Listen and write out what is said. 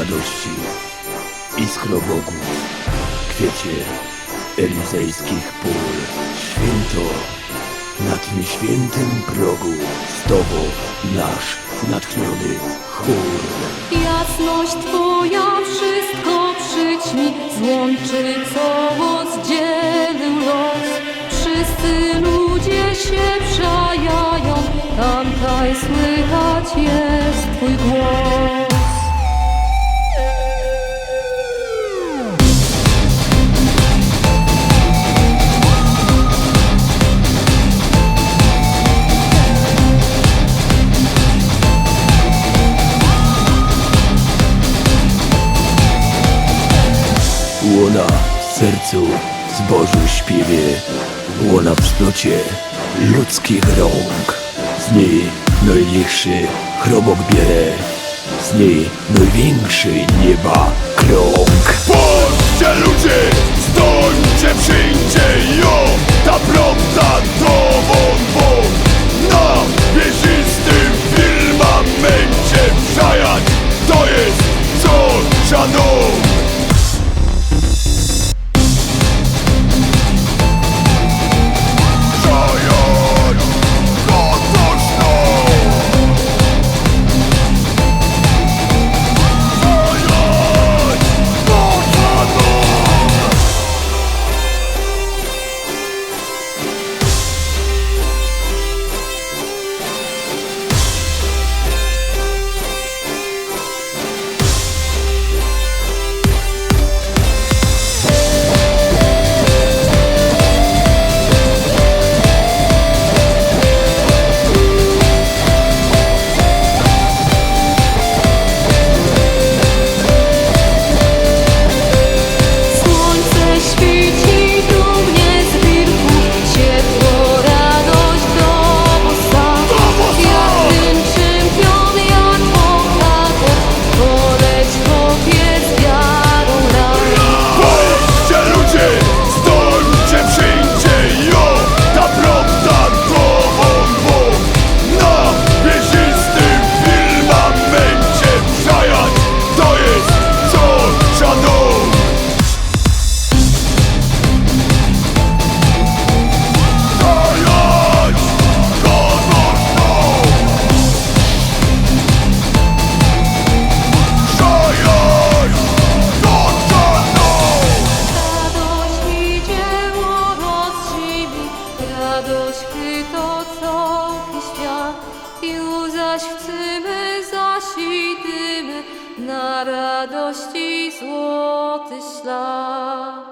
radości, iskro bogów, kwiecie elizejskich pól. Święto na tym świętym progu z Tobą nasz natchniony chór. Jasność Twoja wszystko przyćmi, złączy co rozdzielił los. Wszyscy ludzie się przajają, tamtaj słychać jest Twój głos. Łona w sercu, zbożu śpiewie, łona w splocie ludzkich rąk. Z niej najlichszy chrobok bierze, z niej największy nieba krąg. Bądźcie ludzie, stońcie przyjdzie ją, ta prawda to bo na wieżystym firmamencie przajać, to jest co szanować. Radość chwyto cały świat, już zaś chcemy zasídimy na radości złoty ślad.